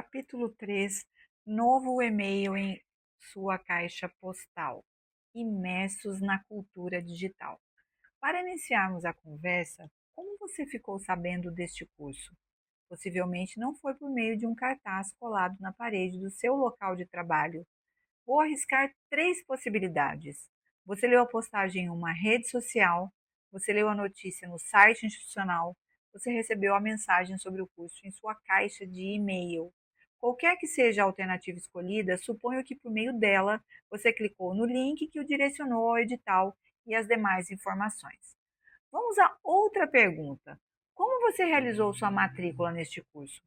Capítulo 3. Novo e-mail em sua caixa postal. Imersos na cultura digital. Para iniciarmos a conversa, como você ficou sabendo deste curso? Possivelmente não foi por meio de um cartaz colado na parede do seu local de trabalho. Vou arriscar três possibilidades. Você leu a postagem em uma rede social, você leu a notícia no site institucional, você recebeu a mensagem sobre o curso em sua caixa de e-mail. Qualquer que seja a alternativa escolhida, suponho que por meio dela você clicou no link que o direcionou ao edital e às demais informações. Vamos a outra pergunta. Como você realizou sua matrícula neste curso?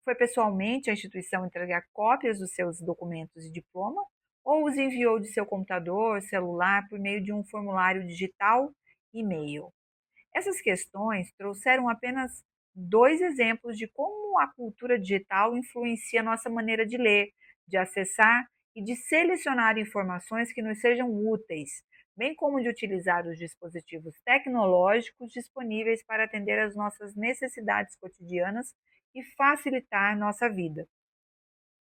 Foi pessoalmente à instituição entregar cópias dos seus documentos e diploma ou os enviou de seu computador, celular, por meio de um formulário digital, e-mail? Essas questões trouxeram apenas dois exemplos de como a cultura digital influencia nossa maneira de ler, de acessar e de selecionar informações que nos sejam úteis, bem como de utilizar os dispositivos tecnológicos disponíveis para atender às nossas necessidades cotidianas e facilitar nossa vida.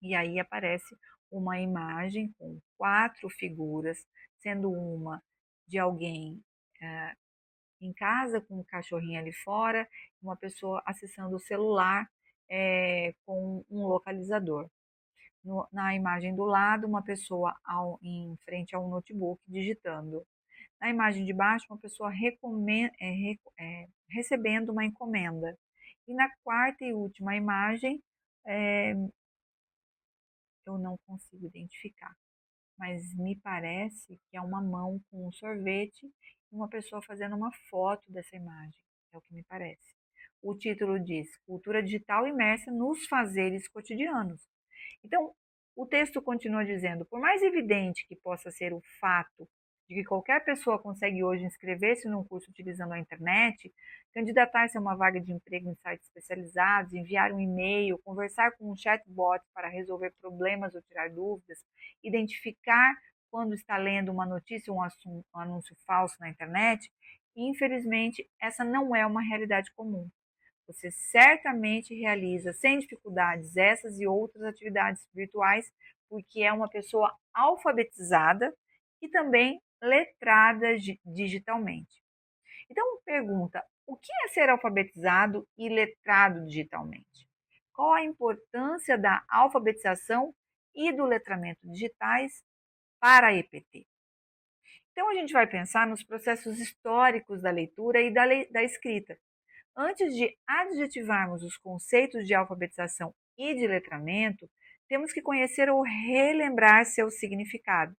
E aí aparece uma imagem com quatro figuras, sendo uma de alguém em casa com o cachorrinho ali fora, uma pessoa acessando o celular com um localizador. Na imagem do lado, uma pessoa em frente a um notebook digitando. Na imagem de baixo, uma pessoa recebendo uma encomenda. E na quarta e última imagem, é, eu não consigo identificar, mas me parece que é uma mão com um sorvete e uma pessoa fazendo uma foto dessa imagem. É o que me parece. O título diz Cultura Digital Imersa nos Fazeres Cotidianos. Então, o texto continua dizendo: por mais evidente que possa ser o fato de que qualquer pessoa consegue hoje inscrever-se num curso utilizando a internet, candidatar-se a uma vaga de emprego em sites especializados, enviar um e-mail, conversar com um chatbot para resolver problemas ou tirar dúvidas, identificar quando está lendo uma notícia ou um anúncio falso na internet, infelizmente, essa não é uma realidade comum. Você certamente realiza sem dificuldades essas e outras atividades virtuais, porque é uma pessoa alfabetizada e também letrada digitalmente. Então, pergunta: o que é ser alfabetizado e letrado digitalmente? Qual a importância da alfabetização e do letramento digitais para a EPT? Então, a gente vai pensar nos processos históricos da leitura e da escrita. Antes de adjetivarmos os conceitos de alfabetização e de letramento, temos que conhecer ou relembrar seu significado.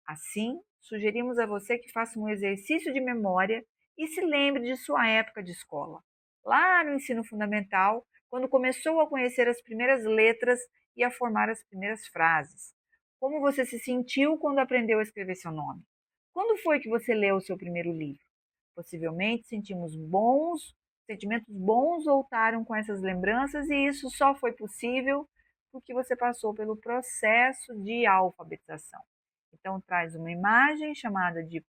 Assim, sugerimos a você que faça um exercício de memória e se lembre de sua época de escola. Lá no ensino fundamental, quando começou a conhecer as primeiras letras e a formar as primeiras frases. Como você se sentiu quando aprendeu a escrever seu nome? Quando foi que você leu o seu primeiro livro? Possivelmente sentimentos bons voltaram com essas lembranças e isso só foi possível porque você passou pelo processo de alfabetização. Então, traz uma imagem chamada de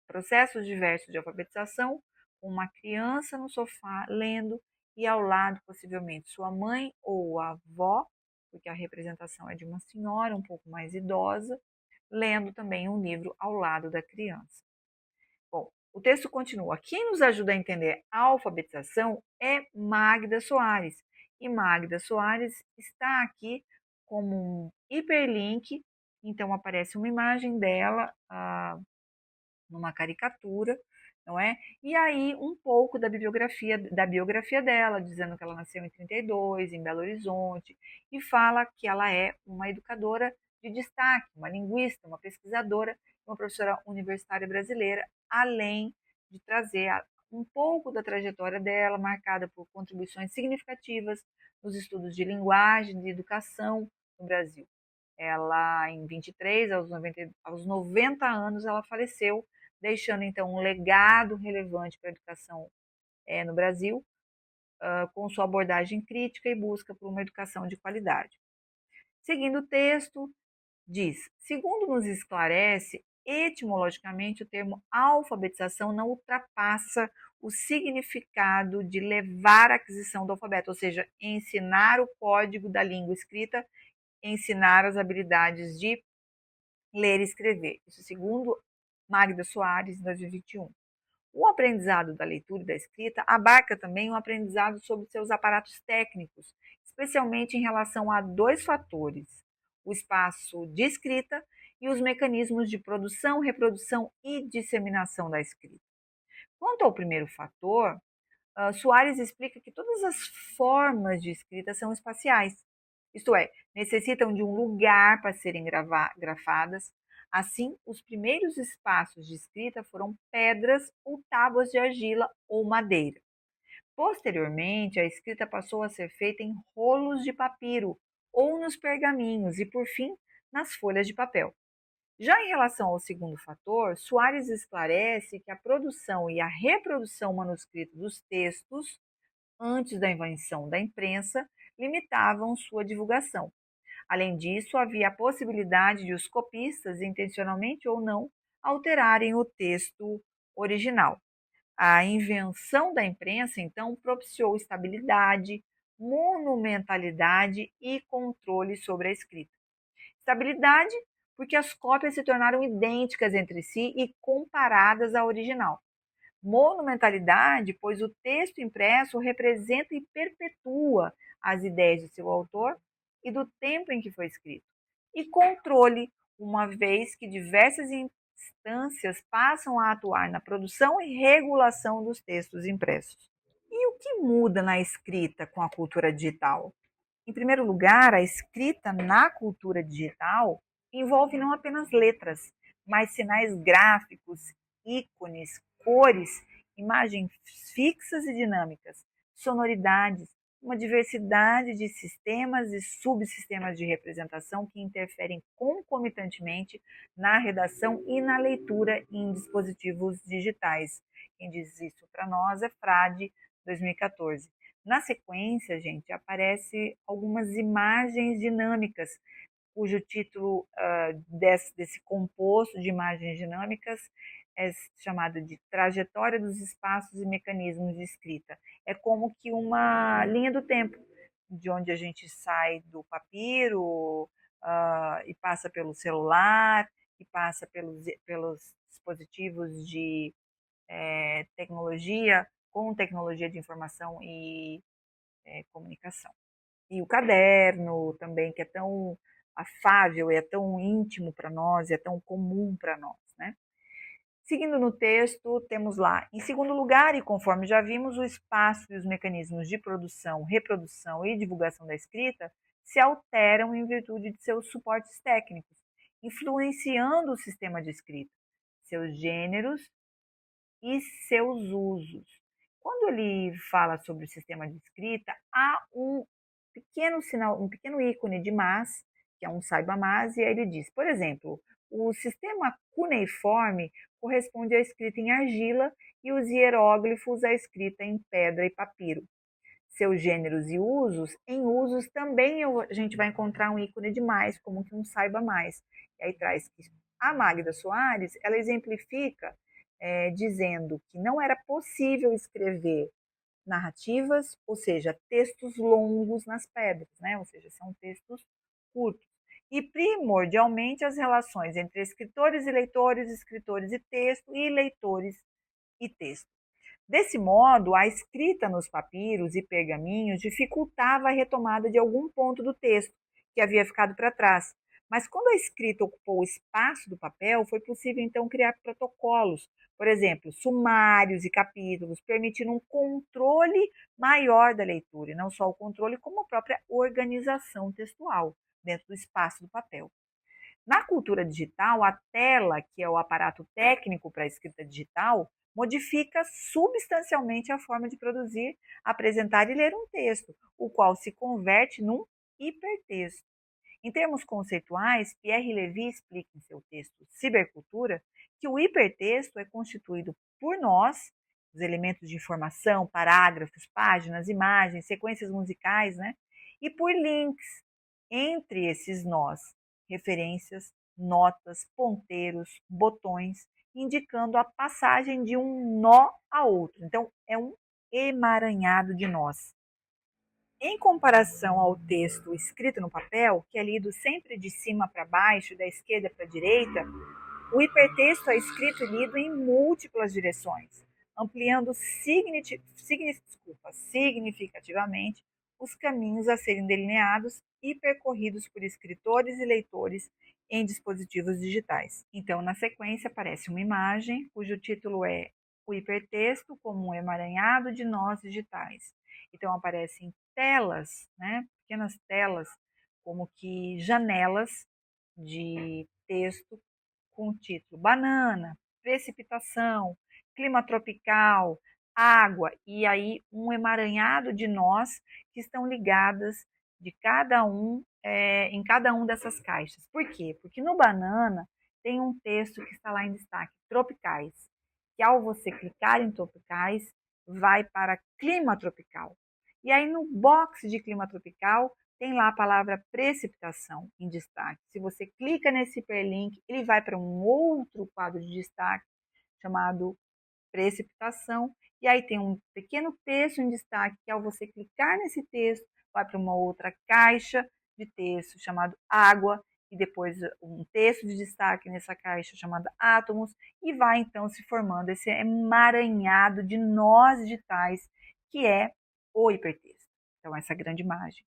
processos diversos de alfabetização, com uma criança no sofá lendo e ao lado, possivelmente, sua mãe ou a avó, porque a representação é de uma senhora um pouco mais idosa, lendo também um livro ao lado da criança. Bom, o texto continua. Quem nos ajuda a entender a alfabetização é Magda Soares. E Magda Soares está aqui como um hiperlink, então aparece uma imagem dela numa caricatura, não é? E aí um pouco da biografia dela, dizendo que ela nasceu em 32, em Belo Horizonte, e fala que ela é uma educadora de destaque, uma linguista, uma pesquisadora, uma professora universitária brasileira, além de trazer um pouco da trajetória dela, marcada por contribuições significativas nos estudos de linguagem, de educação no Brasil. Ela, em 23, aos 90 anos, ela faleceu, deixando então um legado relevante para a educação no Brasil, com sua abordagem crítica e busca por uma educação de qualidade. Seguindo o texto, diz: segundo nos esclarece, etimologicamente o termo alfabetização não ultrapassa o significado de levar a aquisição do alfabeto, ou seja, ensinar o código da língua escrita, ensinar as habilidades de ler e escrever. Isso segundo Magda Soares, em 2021. O aprendizado da leitura e da escrita abarca também um aprendizado sobre seus aparatos técnicos, especialmente em relação a dois fatores: o espaço de escrita e os mecanismos de produção, reprodução e disseminação da escrita. Quanto ao primeiro fator, Soares explica que todas as formas de escrita são espaciais, isto é, necessitam de um lugar para serem grafadas. Assim, os primeiros espaços de escrita foram pedras ou tábuas de argila ou madeira. Posteriormente, a escrita passou a ser feita em rolos de papiro ou nos pergaminhos e, por fim, nas folhas de papel. Já em relação ao segundo fator, Soares esclarece que a produção e a reprodução manuscrita dos textos, antes da invenção da imprensa, limitavam sua divulgação. Além disso, havia a possibilidade de os copistas, intencionalmente ou não, alterarem o texto original. A invenção da imprensa, então, propiciou estabilidade, monumentalidade e controle sobre a escrita. Estabilidade, porque as cópias se tornaram idênticas entre si e comparadas à original. Monumentalidade, pois o texto impresso representa e perpetua as ideias de seu autor e do tempo em que foi escrito. E controle, uma vez que diversas instâncias passam a atuar na produção e regulação dos textos impressos. E o que muda na escrita com a cultura digital? Em primeiro lugar, a escrita na cultura digital envolve não apenas letras, mas sinais gráficos, ícones, cores, imagens fixas e dinâmicas, sonoridades, uma diversidade de sistemas e subsistemas de representação que interferem concomitantemente na redação e na leitura em dispositivos digitais. Quem diz isso para nós é Frade, 2014. Na sequência, gente, aparece algumas imagens dinâmicas, cujo título desse composto de imagens dinâmicas é chamado de Trajetória dos Espaços e Mecanismos de Escrita. É como que uma linha do tempo, de onde a gente sai do papiro e passa pelo celular, e passa pelos dispositivos de tecnologia, com tecnologia de informação e comunicação. E o caderno também, que é tão afável, é tão íntimo para nós, é tão comum para nós, né? Seguindo no texto, temos lá, em segundo lugar, e conforme já vimos, o espaço e os mecanismos de produção, reprodução e divulgação da escrita se alteram em virtude de seus suportes técnicos, influenciando o sistema de escrita, seus gêneros e seus usos. Quando ele fala sobre o sistema de escrita, há um pequeno sinal, um pequeno ícone de mais, que é um saiba mais, e aí ele diz, por exemplo, o sistema cuneiforme corresponde à escrita em argila e os hieróglifos à escrita em pedra e papiro. Seus gêneros e usos, em usos também a gente vai encontrar um ícone de mais, como que um saiba mais. E aí traz que a Magda Soares, ela exemplifica dizendo que não era possível escrever narrativas, ou seja, textos longos nas pedras, né? Ou seja, são textos curtos. E primordialmente as relações entre escritores e leitores, escritores e texto, e leitores e texto. Desse modo, a escrita nos papiros e pergaminhos dificultava a retomada de algum ponto do texto que havia ficado para trás. Mas quando a escrita ocupou o espaço do papel, foi possível então criar protocolos, por exemplo, sumários e capítulos, permitindo um controle maior da leitura, e não só o controle, como a própria organização textual dentro do espaço do papel. Na cultura digital, a tela, que é o aparato técnico para a escrita digital, modifica substancialmente a forma de produzir, apresentar e ler um texto, o qual se converte num hipertexto. Em termos conceituais, Pierre Levy explica em seu texto Cibercultura que o hipertexto é constituído por nós, os elementos de informação, parágrafos, páginas, imagens, sequências musicais, né? E por links entre esses nós, referências, notas, ponteiros, botões indicando a passagem de um nó a outro. Então, é um emaranhado de nós. Em comparação ao texto escrito no papel, que é lido sempre de cima para baixo, da esquerda para a direita, o hipertexto é escrito e lido em múltiplas direções, ampliando significativamente os caminhos a serem delineados e percorridos por escritores e leitores em dispositivos digitais. Então, na sequência, aparece uma imagem cujo título é O hipertexto como um emaranhado de nós digitais. Então, aparecem telas, né, pequenas telas, como que janelas de texto com o título Banana, Precipitação, Clima Tropical, Água, e aí um emaranhado de nós que estão ligadas de cada um em cada um dessas caixas. Por quê? Porque no Banana tem um texto que está lá em destaque, Tropicais, que ao você clicar em Tropicais, vai para Clima Tropical. E aí no box de Clima Tropical tem lá a palavra precipitação em destaque. Se você clica nesse hiperlink, ele vai para um outro quadro de destaque chamado precipitação, e aí tem um pequeno texto em destaque que ao você clicar nesse texto, vai para uma outra caixa de texto chamado água, e depois um texto de destaque nessa caixa chamada átomos, e vai então se formando esse emaranhado de nós digitais que é o hipertexto. Então, essa grande imagem.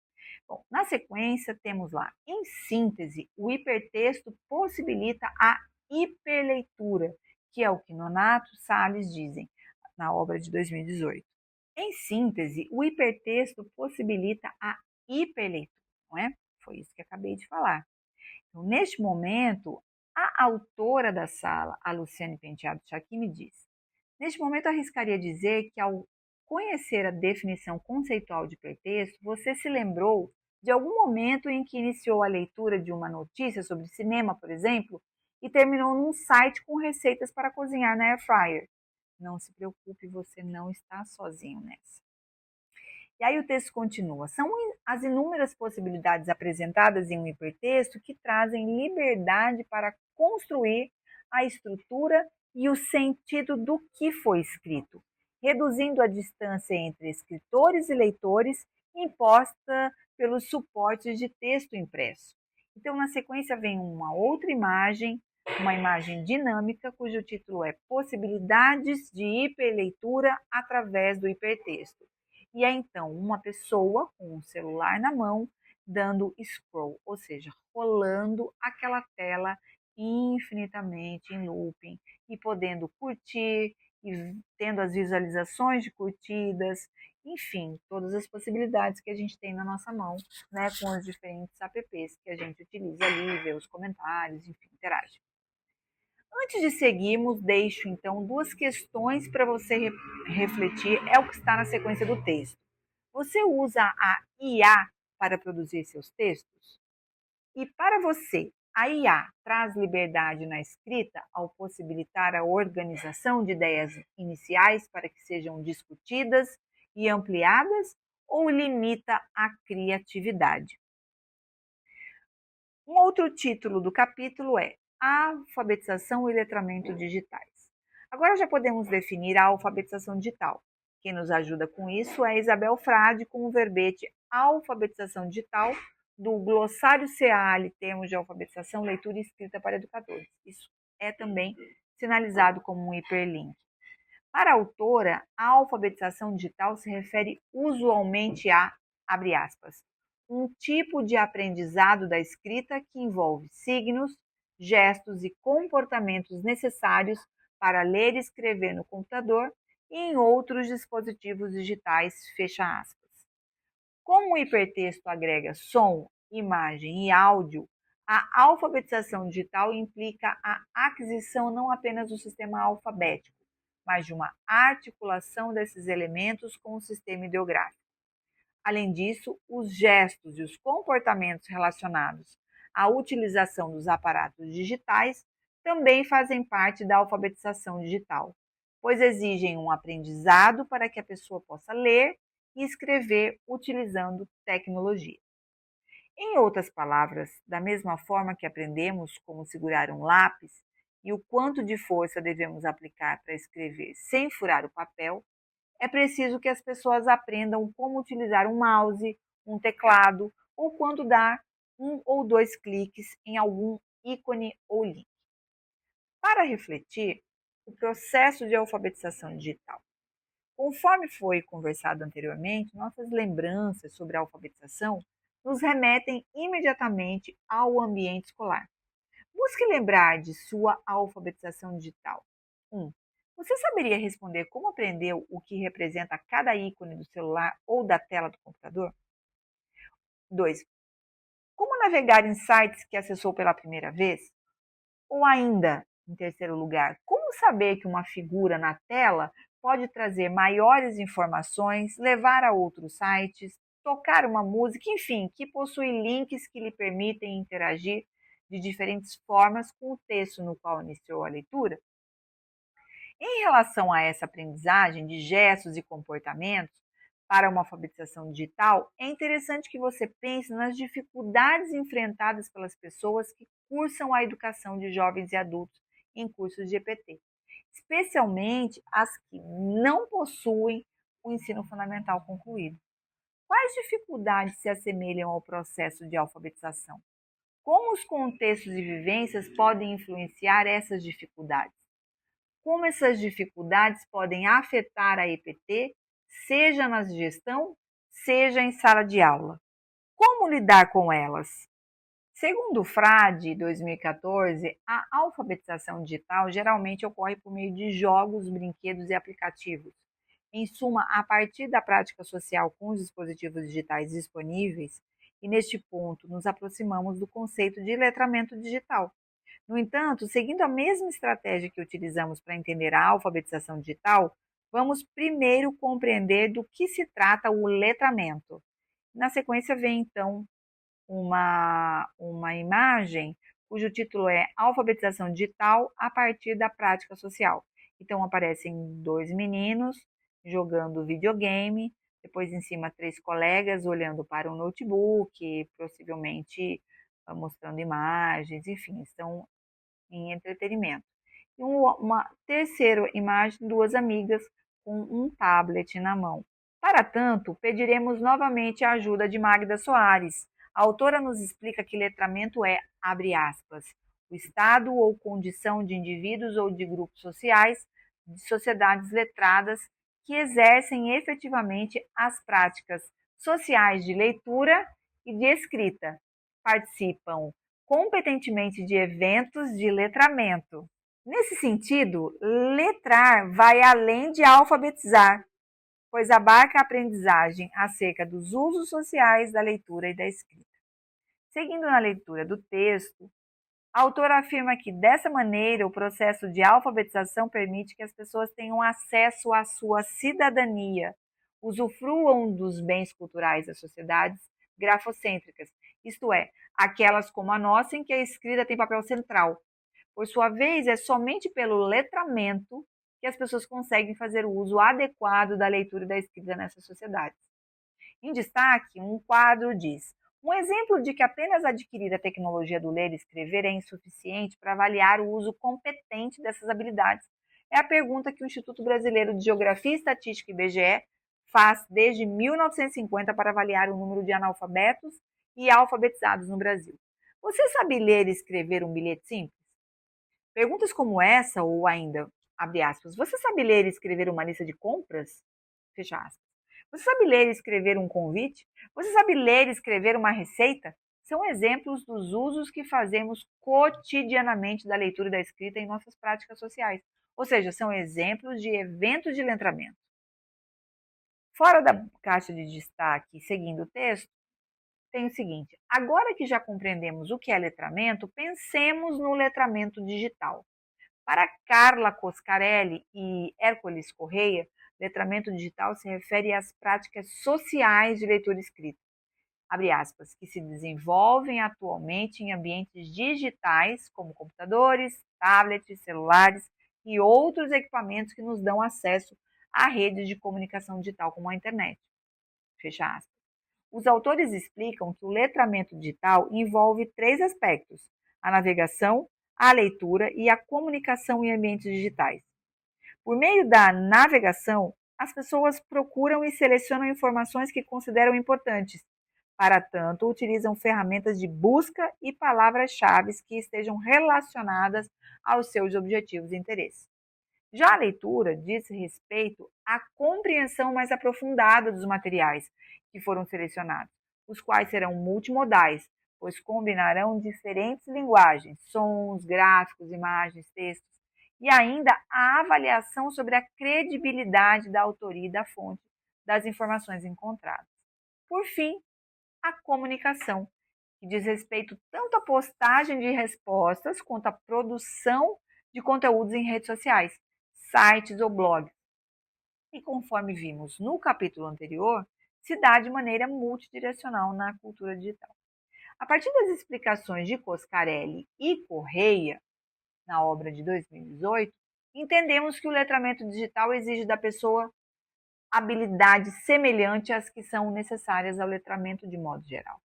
Bom, na sequência, temos lá, em síntese, o hipertexto possibilita a hiperleitura, que é o que Nonato Salles dizem na obra de 2018. Em síntese, o hipertexto possibilita a hiperleitura, não é? Foi isso que acabei de falar. Então, neste momento, a autora da sala, a Luciane Penteado Chaki, me diz: neste momento, arriscaria dizer que ao conhecer a definição conceitual de hipertexto, você se lembrou de algum momento em que iniciou a leitura de uma notícia sobre cinema, por exemplo, e terminou num site com receitas para cozinhar na air fryer. Não se preocupe, você não está sozinho nessa. E aí o texto continua. São as inúmeras possibilidades apresentadas em um hipertexto que trazem liberdade para construir a estrutura e o sentido do que foi escrito, reduzindo a distância entre escritores e leitores imposta pelos suportes de texto impresso. Então, na sequência, vem uma outra imagem, uma imagem dinâmica, cujo título é Possibilidades de hiperleitura através do hipertexto. E é então uma pessoa com um celular na mão dando scroll, ou seja, rolando aquela tela infinitamente em looping e podendo curtir e tendo as visualizações de curtidas, enfim, todas as possibilidades que a gente tem na nossa mão, né, com os diferentes apps que a gente utiliza ali, vê os comentários, enfim, interage. Antes de seguirmos, deixo então duas questões para você refletir, é o que está na sequência do texto. Você usa a IA para produzir seus textos? E para você, a IA traz liberdade na escrita ao possibilitar a organização de ideias iniciais para que sejam discutidas e ampliadas ou limita a criatividade? Um outro título do capítulo é Alfabetização e letramento digitais. Agora já podemos definir a alfabetização digital. Quem nos ajuda com isso é Isabel Frade com o verbete alfabetização digital do Glossário CAL, termos de alfabetização, leitura e escrita para educadores. Isso é também sinalizado como um hiperlink. Para a autora, a alfabetização digital se refere usualmente a, abre aspas, um tipo de aprendizado da escrita que envolve signos, gestos e comportamentos necessários para ler e escrever no computador e em outros dispositivos digitais, fecha aspas. Como o hipertexto agrega som, imagem e áudio, a alfabetização digital implica a aquisição não apenas do sistema alfabético, mas de uma articulação desses elementos com o sistema ideográfico. Além disso, os gestos e os comportamentos relacionados à utilização dos aparatos digitais também fazem parte da alfabetização digital, pois exigem um aprendizado para que a pessoa possa ler e escrever utilizando tecnologia. Em outras palavras, da mesma forma que aprendemos como segurar um lápis e o quanto de força devemos aplicar para escrever sem furar o papel, é preciso que as pessoas aprendam como utilizar um mouse, um teclado ou quando dar um ou dois cliques em algum ícone ou link. Para refletir, o processo de alfabetização digital. Conforme foi conversado anteriormente, nossas lembranças sobre a alfabetização nos remetem imediatamente ao ambiente escolar. Busque lembrar de sua alfabetização digital. 1. Você saberia responder como aprendeu o que representa cada ícone do celular ou da tela do computador? 2. Como navegar em sites que acessou pela primeira vez? Ou ainda, em terceiro lugar, como saber que uma figura na tela pode trazer maiores informações, levar a outros sites, tocar uma música, enfim, que possui links que lhe permitem interagir de diferentes formas com o texto no qual iniciou a leitura? Em relação a essa aprendizagem de gestos e comportamentos para uma alfabetização digital, é interessante que você pense nas dificuldades enfrentadas pelas pessoas que cursam a educação de jovens e adultos em cursos de EPT, especialmente as que não possuem o ensino fundamental concluído. Quais dificuldades se assemelham ao processo de alfabetização? Como os contextos e vivências podem influenciar essas dificuldades? Como essas dificuldades podem afetar a EPT, seja na gestão, seja em sala de aula? Como lidar com elas? Segundo o FRAD 2014, a alfabetização digital geralmente ocorre por meio de jogos, brinquedos e aplicativos. Em suma, a partir da prática social com os dispositivos digitais disponíveis, e neste ponto nos aproximamos do conceito de letramento digital. No entanto, seguindo a mesma estratégia que utilizamos para entender a alfabetização digital, vamos primeiro compreender do que se trata o letramento. Na sequência vem então uma imagem cujo título é Alfabetização Digital a partir da prática social. Então aparecem dois meninos jogando videogame, depois em cima três colegas olhando para um notebook, possivelmente mostrando imagens, enfim, estão em entretenimento. E uma terceira imagem, duas amigas com um tablet na mão. Para tanto, pediremos novamente a ajuda de Magda Soares. A autora nos explica que letramento é, abre aspas, o estado ou condição de indivíduos ou de grupos sociais, de sociedades letradas, que exercem efetivamente as práticas sociais de leitura e de escrita. Participam competentemente de eventos de letramento. Nesse sentido, letrar vai além de alfabetizar, pois abarca a aprendizagem acerca dos usos sociais da leitura e da escrita. Seguindo na leitura do texto, a autora afirma que, dessa maneira, o processo de alfabetização permite que as pessoas tenham acesso à sua cidadania, usufruam dos bens culturais das sociedades grafocêntricas, isto é, aquelas como a nossa em que a escrita tem papel central. Por sua vez, é somente pelo letramento que as pessoas conseguem fazer o uso adequado da leitura e da escrita nessas sociedades. Em destaque, um quadro diz: um exemplo de que apenas adquirir a tecnologia do ler e escrever é insuficiente para avaliar o uso competente dessas habilidades é a pergunta que o Instituto Brasileiro de Geografia e Estatística, IBGE, faz desde 1950 para avaliar o número de analfabetos e alfabetizados no Brasil. Você sabe ler e escrever um bilhete simples? Perguntas como essa, ou ainda, abre aspas, você sabe ler e escrever uma lista de compras? Fecha aspas. Você sabe ler e escrever um convite? Você sabe ler e escrever uma receita? São exemplos dos usos que fazemos cotidianamente da leitura e da escrita em nossas práticas sociais. Ou seja, são exemplos de eventos de letramento. Fora da caixa de destaque, seguindo o texto, tem o seguinte: agora que já compreendemos o que é letramento, pensemos no letramento digital. Para Carla Coscarelli e Hércules Correia, letramento digital se refere às práticas sociais de leitura e escrita, abre aspas, que se desenvolvem atualmente em ambientes digitais, como computadores, tablets, celulares e outros equipamentos que nos dão acesso a redes de comunicação digital como a internet. Fecha aspas. Os autores explicam que o letramento digital envolve três aspectos: a navegação, à leitura e à comunicação em ambientes digitais. Por meio da navegação, as pessoas procuram e selecionam informações que consideram importantes. Para tanto, utilizam ferramentas de busca e palavras-chave que estejam relacionadas aos seus objetivos e interesses. Já a leitura diz respeito à compreensão mais aprofundada dos materiais que foram selecionados, os quais serão multimodais, pois combinarão diferentes linguagens, sons, gráficos, imagens, textos, e ainda a avaliação sobre a credibilidade da autoria e da fonte das informações encontradas. Por fim, a comunicação, que diz respeito tanto à postagem de respostas quanto à produção de conteúdos em redes sociais, sites ou blogs. E conforme vimos no capítulo anterior, se dá de maneira multidirecional na cultura digital. A partir das explicações de Coscarelli e Correia, na obra de 2018, entendemos que o letramento digital exige da pessoa habilidades semelhantes às que são necessárias ao letramento de modo geral.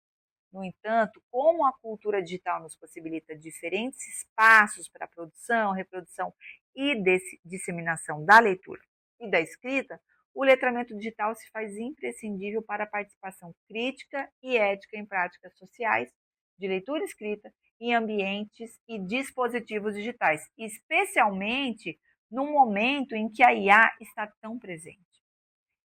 No entanto, como a cultura digital nos possibilita diferentes espaços para a produção, reprodução e disseminação da leitura e da escrita, o letramento digital se faz imprescindível para a participação crítica e ética em práticas sociais, de leitura e escrita, em ambientes e dispositivos digitais, especialmente no momento em que a IA está tão presente.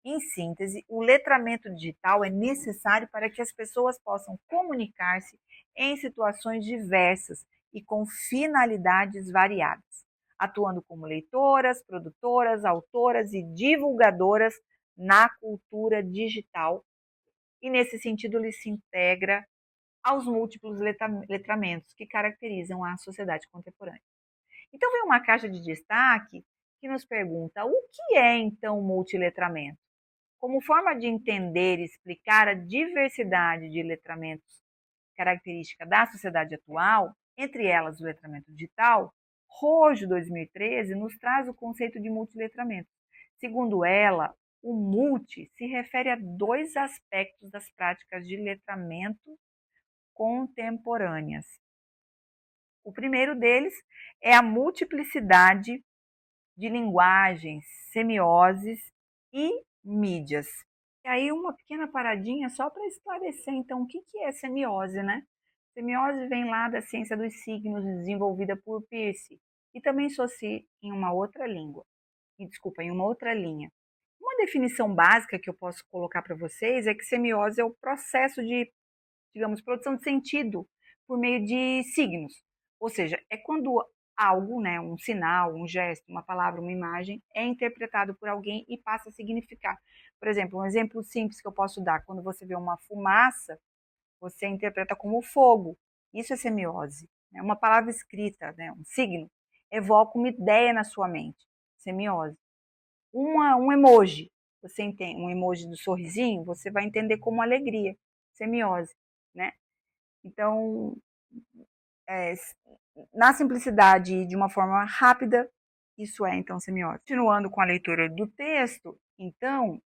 Em síntese, o letramento digital é necessário para que as pessoas possam comunicar-se em situações diversas e com finalidades variadas, atuando como leitoras, produtoras, autoras e divulgadoras na cultura digital, e nesse sentido ele se integra aos múltiplos letramentos que caracterizam a sociedade contemporânea. Então vem uma caixa de destaque que nos pergunta: o que é então multiletramento? Como forma de entender e explicar a diversidade de letramentos característica da sociedade atual, entre elas o letramento digital, Rojo 2013 nos traz o conceito de multiletramento. Segundo ela, o multi se refere a dois aspectos das práticas de letramento contemporâneas. O primeiro deles é a multiplicidade de linguagens, semioses e mídias. E aí uma pequena paradinha só para esclarecer, então, o que é semiose, né? Semiose vem lá da ciência dos signos, desenvolvida por Peirce, e também Saussure em uma outra língua. Em uma outra linha. Uma definição básica que eu posso colocar para vocês é que semiose é o processo de, digamos, produção de sentido por meio de signos. Ou seja, é quando algo, né, um sinal, um gesto, uma palavra, uma imagem, é interpretado por alguém e passa a significar. Por exemplo, um exemplo simples que eu posso dar: quando você vê uma fumaça, você interpreta como fogo. Isso é semiose. Né? Uma palavra escrita, né, um signo, evoca uma ideia na sua mente. Semiose. Um emoji, você entende, um emoji do sorrisinho, você vai entender como alegria. Semiose, né? Então, é, na simplicidade e de uma forma rápida, isso é então semiose. Continuando com a leitura do texto, então,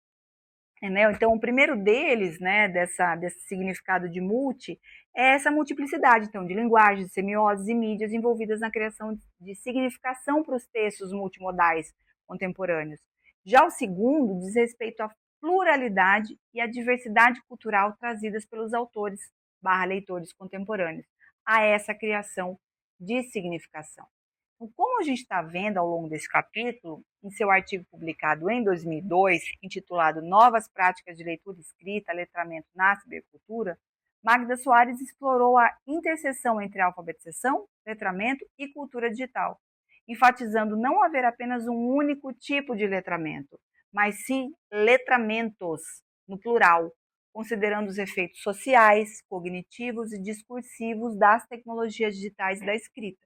o primeiro deles, né, desse significado de multi, é essa multiplicidade, então, de linguagens, semioses e mídias envolvidas na criação de significação para os textos multimodais contemporâneos. Já o segundo diz respeito à pluralidade e à diversidade cultural trazidas pelos autores / leitores contemporâneos a essa criação de significação. Então, como a gente está vendo ao longo desse capítulo, em seu artigo publicado em 2002, intitulado Novas Práticas de Leitura Escrita, Letramento na Cibercultura, Magda Soares explorou a interseção entre alfabetização, letramento e cultura digital, enfatizando não haver apenas um único tipo de letramento, mas sim letramentos, no plural, considerando os efeitos sociais, cognitivos e discursivos das tecnologias digitais da escrita.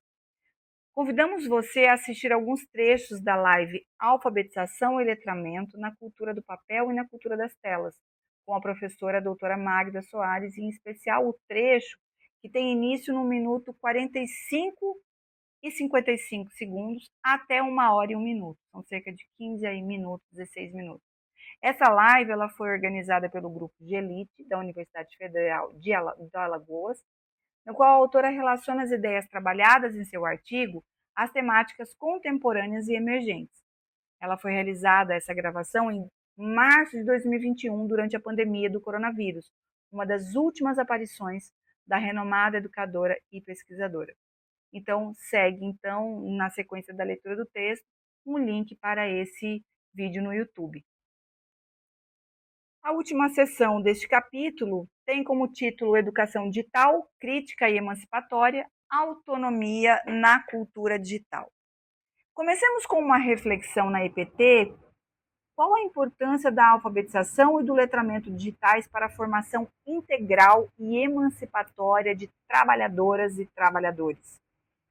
Convidamos você a assistir alguns trechos da live Alfabetização e Letramento na Cultura do Papel e na Cultura das Telas, com a professora doutora Magda Soares, e em especial o trecho que tem início no minuto 45 e 55 segundos até 1 hora e 1 minuto. São cerca de 15 minutos, 16 minutos. Essa live ela foi organizada pelo grupo de elite da Universidade Federal de Alagoas, no qual a autora relaciona as ideias trabalhadas em seu artigo às temáticas contemporâneas e emergentes. Ela foi realizada, essa gravação, em março de 2021, durante a pandemia do coronavírus, uma das últimas aparições da renomada educadora e pesquisadora. Então, segue, na sequência da leitura do texto, um link para esse vídeo no YouTube. A última sessão deste capítulo tem como título Educação Digital, Crítica e Emancipatória, Autonomia na Cultura Digital. Comecemos com uma reflexão na EPT. Qual a importância da alfabetização e do letramento digitais para a formação integral e emancipatória de trabalhadoras e trabalhadores,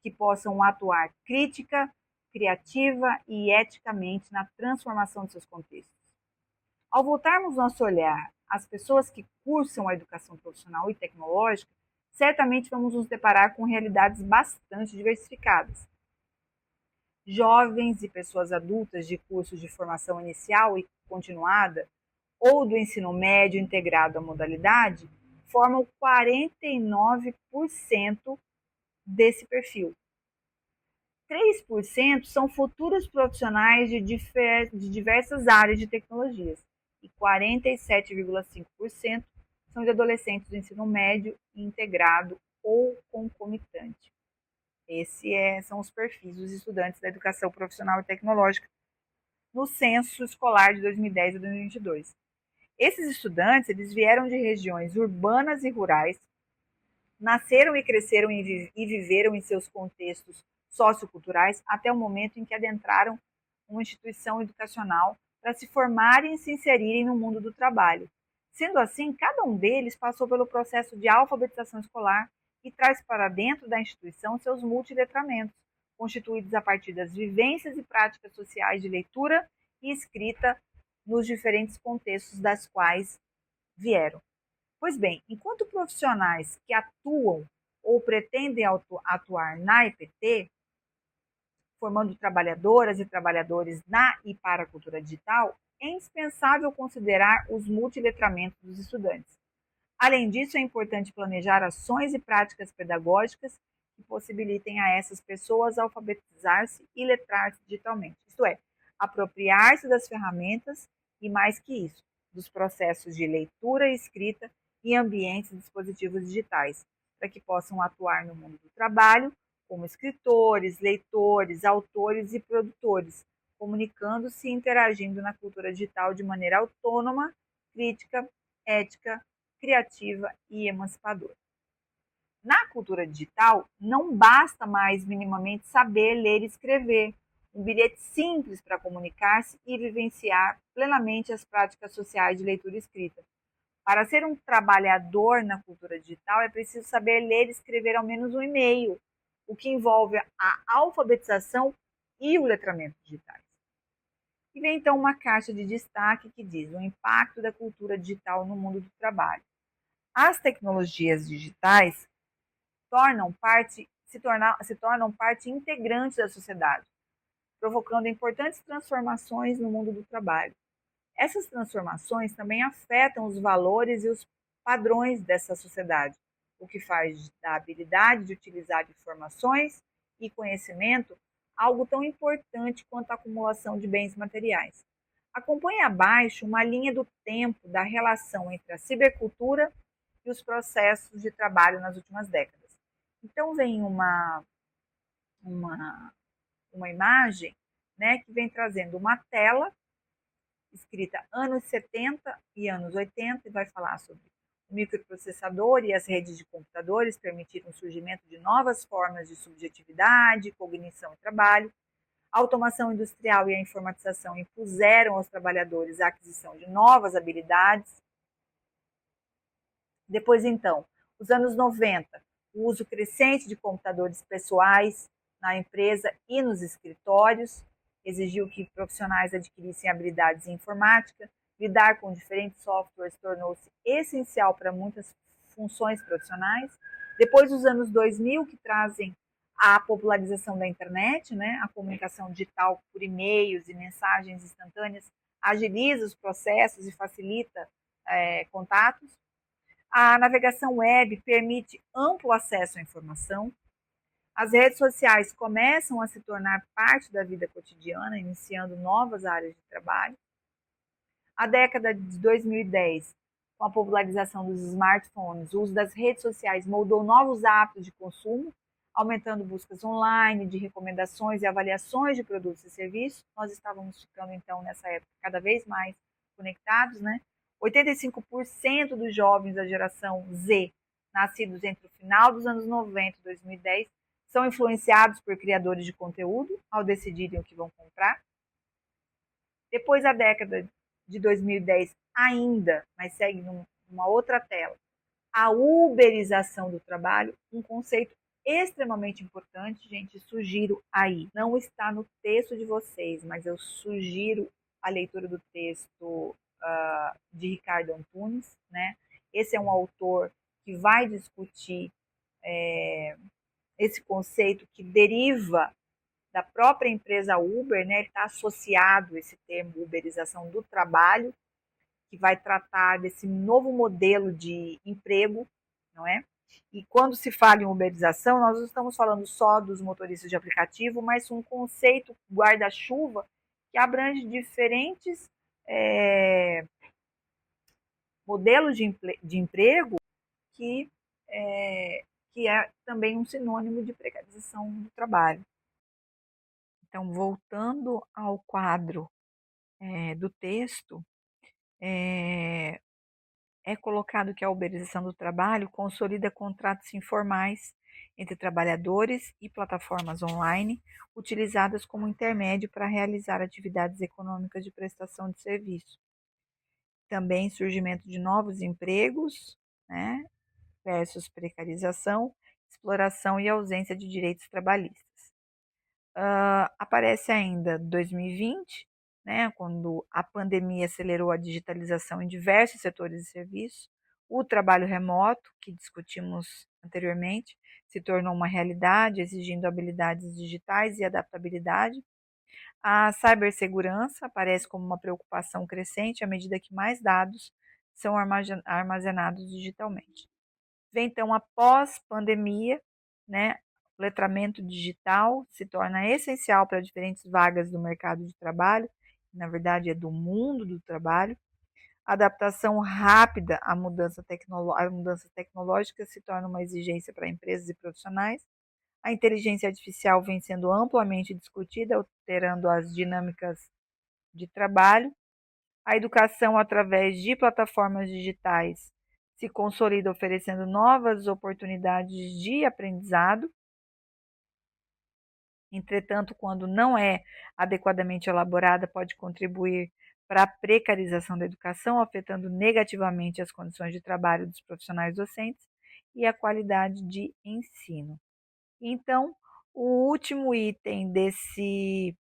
que possam atuar crítica, criativa e eticamente na transformação de seus contextos? Ao voltarmos nosso olhar às pessoas que cursam a educação profissional e tecnológica, certamente vamos nos deparar com realidades bastante diversificadas. Jovens e pessoas adultas de cursos de formação inicial e continuada ou do ensino médio integrado à modalidade formam 49% desse perfil. 3% são futuros profissionais de diversas áreas de tecnologias e 47,5% são de adolescentes do ensino médio integrado ou concomitante. São os perfis dos estudantes da educação profissional e tecnológica no censo escolar de 2010 a 2022. Esses estudantes, eles vieram de regiões urbanas e rurais, nasceram e cresceram e viveram em seus contextos socioculturais até o momento em que adentraram uma instituição educacional para se formarem e se inserirem no mundo do trabalho. Sendo assim, cada um deles passou pelo processo de alfabetização escolar e traz para dentro da instituição seus multiletramentos, constituídos a partir das vivências e práticas sociais de leitura e escrita nos diferentes contextos das quais vieram. Pois bem, enquanto profissionais que atuam ou pretendem atuar na EPT, formando trabalhadoras e trabalhadores na e para a cultura digital, é indispensável considerar os multiletramentos dos estudantes. Além disso, é importante planejar ações e práticas pedagógicas que possibilitem a essas pessoas alfabetizar-se e letrar-se digitalmente, isto é, apropriar-se das ferramentas e, mais que isso, dos processos de leitura e escrita em ambientes e dispositivos digitais, para que possam atuar no mundo do trabalho como escritores, leitores, autores e produtores, comunicando-se e interagindo na cultura digital de maneira autônoma, crítica, ética, criativa e emancipadora. Na cultura digital, não basta mais minimamente saber ler e escrever, um bilhete simples para comunicar-se e vivenciar plenamente as práticas sociais de leitura e escrita. Para ser um trabalhador na cultura digital, é preciso saber ler e escrever ao menos um e-mail, o que envolve a alfabetização e o letramento digitais. E vem então uma caixa de destaque que diz o impacto da cultura digital no mundo do trabalho. As tecnologias digitais se tornam parte integrante da sociedade, provocando importantes transformações no mundo do trabalho. Essas transformações também afetam os valores e os padrões dessa sociedade, o que faz da habilidade de utilizar informações e conhecimento algo tão importante quanto a acumulação de bens materiais. Acompanhe abaixo uma linha do tempo da relação entre a cibercultura e os processos de trabalho nas últimas décadas. Então, vem uma imagem, né, que vem trazendo uma tela escrita anos 70 e anos 80 e vai falar sobre o microprocessador e as redes de computadores permitiram o surgimento de novas formas de subjetividade, cognição e trabalho. A automação industrial e a informatização impuseram aos trabalhadores a aquisição de novas habilidades. Depois, então, os anos 90, o uso crescente de computadores pessoais na empresa e nos escritórios exigiu que profissionais adquirissem habilidades em informática. Lidar com diferentes softwares tornou-se essencial para muitas funções profissionais. Depois dos anos 2000, que trazem a popularização da internet, né? A comunicação digital por e-mails e mensagens instantâneas agiliza os processos e facilita contatos. A navegação web permite amplo acesso à informação. As redes sociais começam a se tornar parte da vida cotidiana, iniciando novas áreas de trabalho. A década de 2010, com a popularização dos smartphones, o uso das redes sociais moldou novos hábitos de consumo, aumentando buscas online, de recomendações e avaliações de produtos e serviços. Nós estávamos ficando, então, nessa época, cada vez mais conectados, né? 85% dos jovens da geração Z, nascidos entre o final dos anos 90 e 2010, são influenciados por criadores de conteúdo ao decidirem o que vão comprar. Depois da década de 2010 ainda, mas segue numa outra tela, a uberização do trabalho, um conceito extremamente importante, gente, sugiro aí. Não está no texto de vocês, mas eu sugiro a leitura do texto de Ricardo Antunes, né? Esse é um autor que vai discutir esse conceito que deriva da própria empresa Uber, né? Ele está associado esse termo uberização do trabalho, que vai tratar desse novo modelo de emprego, não é? E quando se fala em uberização, nós não estamos falando só dos motoristas de aplicativo, mas um conceito guarda-chuva que abrange diferentes modelos de emprego que que é também um sinônimo de precarização do trabalho. Então, voltando ao quadro do texto, é colocado que a uberização do trabalho consolida contratos informais entre trabalhadores e plataformas online, utilizadas como intermédio para realizar atividades econômicas de prestação de serviço. Também surgimento de novos empregos, né, versus precarização, exploração e ausência de direitos trabalhistas. Aparece ainda 2020, né, quando a pandemia acelerou a digitalização em diversos setores de serviço, o trabalho remoto, que discutimos anteriormente, se tornou uma realidade, exigindo habilidades digitais e adaptabilidade. A cibersegurança aparece como uma preocupação crescente à medida que mais dados são armazenados digitalmente. Vem então a pós-pandemia, né? O letramento digital se torna essencial para diferentes vagas do mercado de trabalho, na verdade é do mundo do trabalho. A adaptação rápida à mudanças tecnológicas se torna uma exigência para empresas e profissionais. A inteligência artificial vem sendo amplamente discutida, alterando as dinâmicas de trabalho. A educação através de plataformas digitais se consolida, oferecendo novas oportunidades de aprendizado. Entretanto, quando não é adequadamente elaborada, pode contribuir para a precarização da educação, afetando negativamente as condições de trabalho dos profissionais docentes e a qualidade de ensino. Então, o último item desse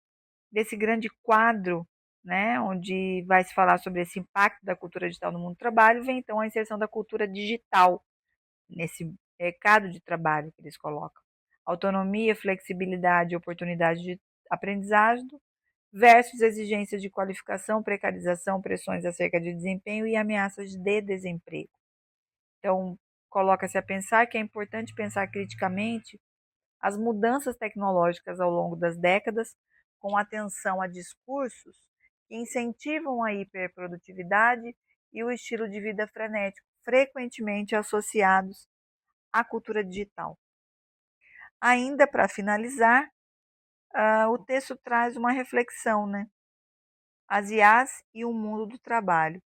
grande quadro, né, onde vai se falar sobre esse impacto da cultura digital no mundo do trabalho, vem então a inserção da cultura digital nesse mercado de trabalho que eles colocam. Autonomia, flexibilidade e oportunidade de aprendizagem versus exigências de qualificação, precarização, pressões acerca de desempenho e ameaças de desemprego. Então, coloca-se a pensar que é importante pensar criticamente as mudanças tecnológicas ao longo das décadas, com atenção a discursos que incentivam a hiperprodutividade e o estilo de vida frenético, frequentemente associados à cultura digital. Ainda para finalizar, o texto traz uma reflexão, né? As IAs e o mundo do trabalho.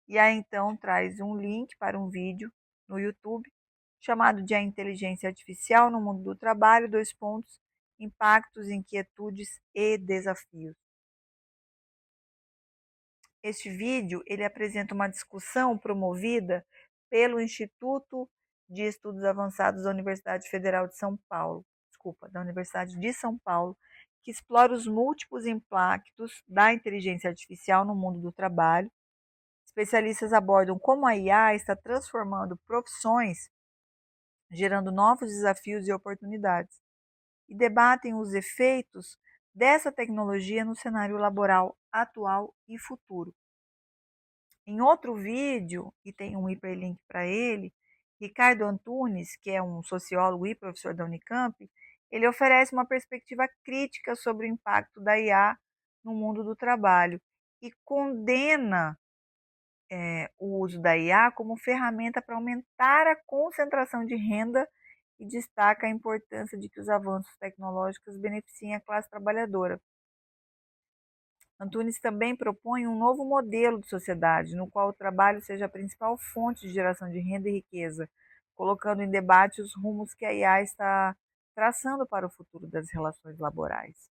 E aí então traz um link para um vídeo no YouTube chamado de A Inteligência Artificial no Mundo do Trabalho, impactos, inquietudes e desafios. Este vídeo ele apresenta uma discussão promovida pelo Instituto de Estudos Avançados da Universidade Federal de São Paulo, da Universidade de São Paulo, que explora os múltiplos impactos da inteligência artificial no mundo do trabalho. Especialistas abordam como a IA está transformando profissões, gerando novos desafios e oportunidades, e debatem os efeitos dessa tecnologia no cenário laboral atual e futuro. Em outro vídeo, e tem um hiperlink para ele, Ricardo Antunes, que é um sociólogo e professor da Unicamp, ele oferece uma perspectiva crítica sobre o impacto da IA no mundo do trabalho e condena o uso da IA como ferramenta para aumentar a concentração de renda e destaca a importância de que os avanços tecnológicos beneficiem a classe trabalhadora. Antunes também propõe um novo modelo de sociedade, no qual o trabalho seja a principal fonte de geração de renda e riqueza, colocando em debate os rumos que a IA está traçando para o futuro das relações laborais.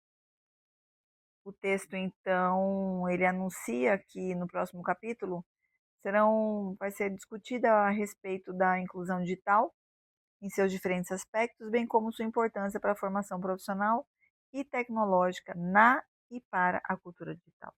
O texto, então, ele anuncia que no próximo capítulo vai ser discutida a respeito da inclusão digital em seus diferentes aspectos, bem como sua importância para a formação profissional e tecnológica na e para a cultura digital.